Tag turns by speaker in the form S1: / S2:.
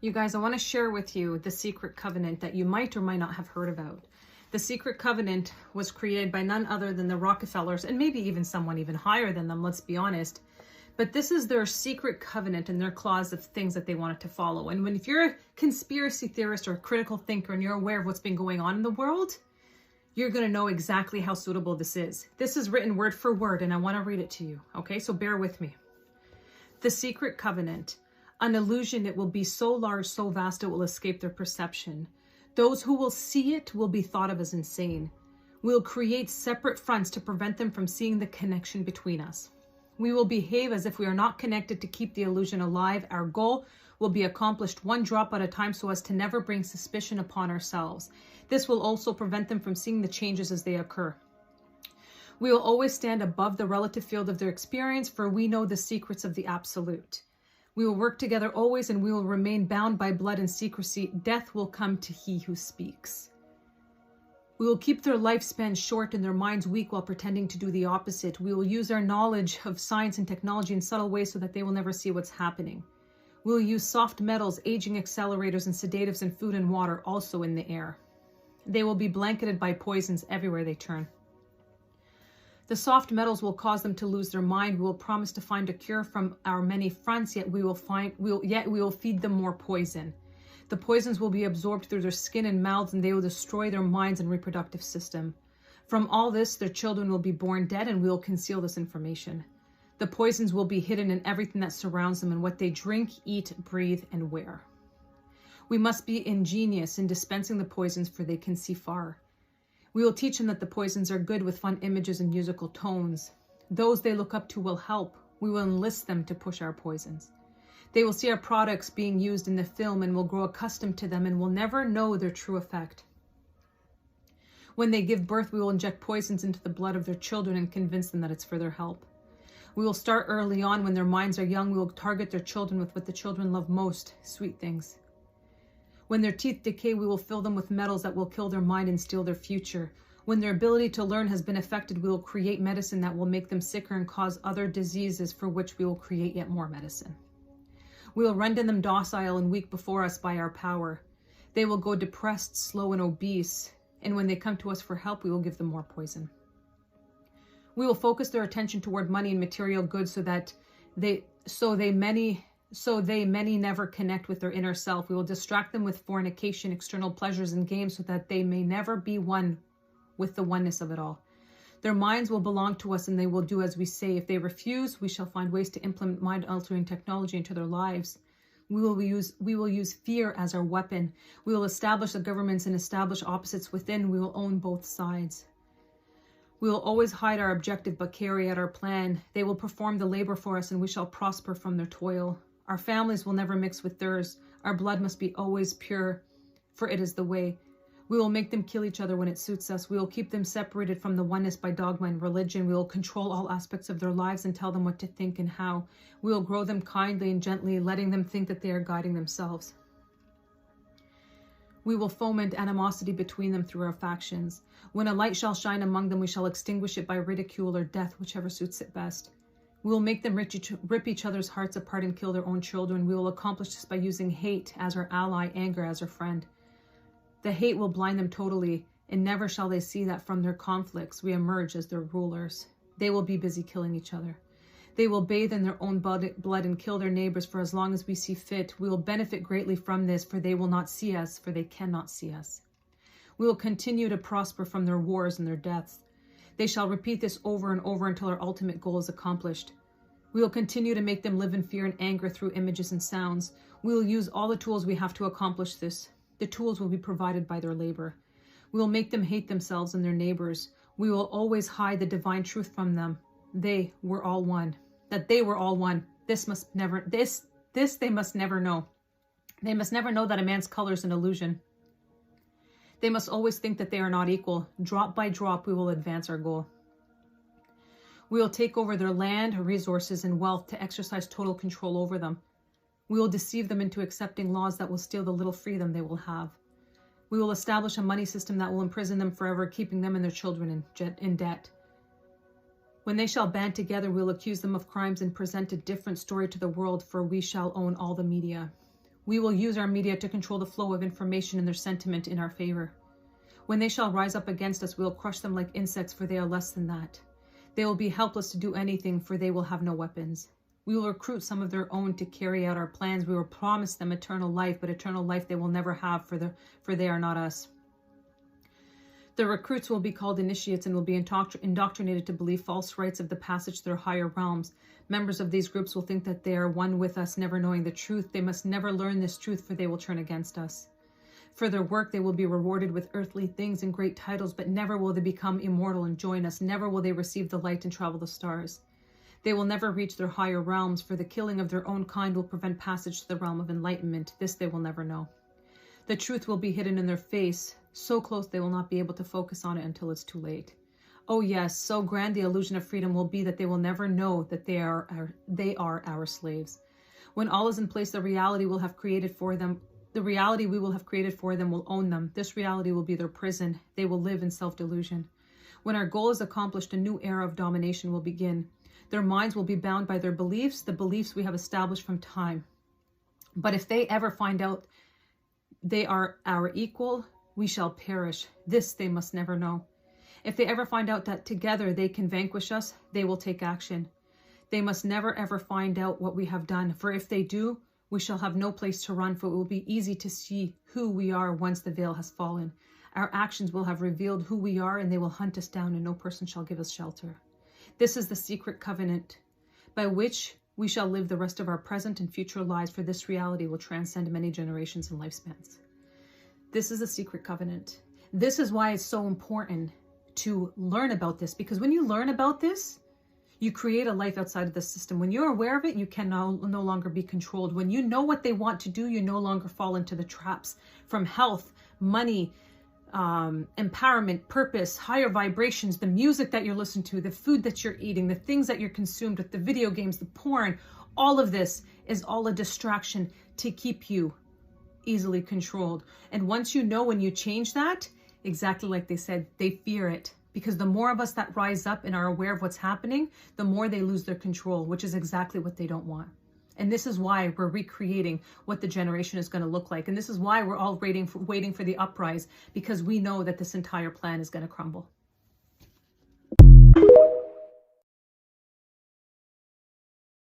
S1: You guys, I want to share with you the secret covenant that you might or might not have heard about. The secret covenant was created by none other than the Rockefellers, and maybe even someone even higher than them, let's be honest. But this is their secret covenant and their clause of things that they wanted to follow. And if you're a conspiracy theorist or a critical thinker and you're aware of what's been going on in the world, you're going to know exactly how suitable this is. This is written word for word, and I want to read it to you. Okay, so bear with me. The secret covenant. An illusion, it will be so large, so vast, it will escape their perception. Those who will see it will be thought of as insane. We'll create separate fronts to prevent them from seeing the connection between us. We will behave as if we are not connected to keep the illusion alive. Our goal will be accomplished one drop at a time so as to never bring suspicion upon ourselves. This will also prevent them from seeing the changes as they occur. We will always stand above the relative field of their experience, for we know the secrets of the absolute. We will work together always, and we will remain bound by blood and secrecy. Death will come to he who speaks. We will keep their lifespan short and their minds weak while pretending to do the opposite. We will use our knowledge of science and technology in subtle ways so that they will never see what's happening. We will use soft metals, aging accelerators, and sedatives in food and water, also in the air. They will be blanketed by poisons everywhere they turn. The soft metals will cause them to lose their mind. We will promise to find a cure from our many fronts, yet we will feed them more poison. The poisons will be absorbed through their skin and mouths, and they will destroy their minds and reproductive system. From all this, their children will be born dead, and we will conceal this information. The poisons will be hidden in everything that surrounds them and what they drink, eat, breathe, and wear. We must be ingenious in dispensing the poisons, for they can see far. We will teach them that the poisons are good with fun images and musical tones. Those they look up to will help. We will enlist them to push our poisons. They will see our products being used in the film and will grow accustomed to them and will never know their true effect. When they give birth, we will inject poisons into the blood of their children and convince them that it's for their help. We will start early on when their minds are young. We will target their children with what the children love most, sweet things. When their teeth decay, we will fill them with metals that will kill their mind and steal their future. When their ability to learn has been affected, we will create medicine that will make them sicker and cause other diseases, for which we will create yet more medicine. We will render them docile and weak before us by our power. They will go depressed, slow, and obese, and when they come to us for help, we will give them more poison. We will focus their attention toward money and material goods so they many never connect with their inner self. We will distract them with fornication, external pleasures, and games so that they may never be one with the oneness of it all. Their minds will belong to us and they will do as we say. If they refuse, we shall find ways to implement mind-altering technology into their lives. We will use fear as our weapon. We will establish the governments and establish opposites within. We will own both sides. We will always hide our objective but carry out our plan. They will perform the labor for us and we shall prosper from their toil. Our families will never mix with theirs. Our blood must be always pure, for it is the way. We will make them kill each other when it suits us. We will keep them separated from the oneness by dogma and religion. We will control all aspects of their lives and tell them what to think and how. We will grow them kindly and gently, letting them think that they are guiding themselves. We will foment animosity between them through our factions. When a light shall shine among them, we shall extinguish it by ridicule or death, whichever suits it best. We will make them rip each other's hearts apart and kill their own children. We will accomplish this by using hate as our ally, anger as our friend. The hate will blind them totally, and never shall they see that from their conflicts we emerge as their rulers. They will be busy killing each other. They will bathe in their own blood and kill their neighbors for as long as we see fit. We will benefit greatly from this, for they will not see us, for they cannot see us. We will continue to prosper from their wars and their deaths. They shall repeat this over and over until our ultimate goal is accomplished. We will continue to make them live in fear and anger through images and sounds. We will use all the tools we have to accomplish this. The tools will be provided by their labor. We will make them hate themselves and their neighbors. We will always hide the divine truth from them. They were all one. That they were all one. This they must never know. They must never know that a man's color is an illusion. They must always think that they are not equal. Drop by drop, we will advance our goal. We will take over their land, resources, and wealth to exercise total control over them. We will deceive them into accepting laws that will steal the little freedom they will have. We will establish a money system that will imprison them forever, keeping them and their children in debt. When they shall band together, we will accuse them of crimes and present a different story to the world, for we shall own all the media. We will use our media to control the flow of information and their sentiment in our favor. When they shall rise up against us, we will crush them like insects, for they are less than that. They will be helpless to do anything, for they will have no weapons. We will recruit some of their own to carry out our plans. We will promise them eternal life, but eternal life they will never have, for they are not us. The recruits will be called initiates and will be indoctrinated to believe false rites of the passage to their higher realms. Members of these groups will think that they are one with us, never knowing the truth. They must never learn this truth, for they will turn against us. For their work, they will be rewarded with earthly things and great titles, but never will they become immortal and join us. Never will they receive the light and travel the stars. They will never reach their higher realms, for the killing of their own kind will prevent passage to the realm of enlightenment. This they will never know. The truth will be hidden in their face, so close they will not be able to focus on it until it's too late. Oh yes, so grand the illusion of freedom will be that they will never know that they are our slaves. When all is in place, the reality we will have created for them will own them. This reality will be their prison. They will live in self-delusion. When our goal is accomplished, a new era of domination will begin. Their minds will be bound by their beliefs, the beliefs we have established from time. But if they ever find out they are our equal, we shall perish. This they must never know. If they ever find out that together they can vanquish us, they will take action. They must never ever find out what we have done, for if they do, we shall have no place to run, for it will be easy to see who we are once the veil has fallen. Our actions will have revealed who we are, and they will hunt us down, and no person shall give us shelter. This is the secret covenant by which we shall live the rest of our present and future lives, for this reality will transcend many generations and lifespans. This is a secret covenant. This is why it's so important to learn about this, because when you learn about this, you create a life outside of the system. When you're aware of it, you can no longer be controlled. When you know what they want to do, you no longer fall into the traps from health, money, empowerment, purpose, higher vibrations, the music that you're listening to, the food that you're eating, the things that you're consumed with, the video games, the porn. All of this is all a distraction to keep you easily controlled. And once you know, when you change that, exactly like they said, they fear it. Because the more of us that rise up and are aware of what's happening, the more they lose their control, which is exactly what they don't want. And this is why we're recreating what the generation is going to look like. And this is why we're all waiting for the uprise, because we know that this entire plan is going to crumble.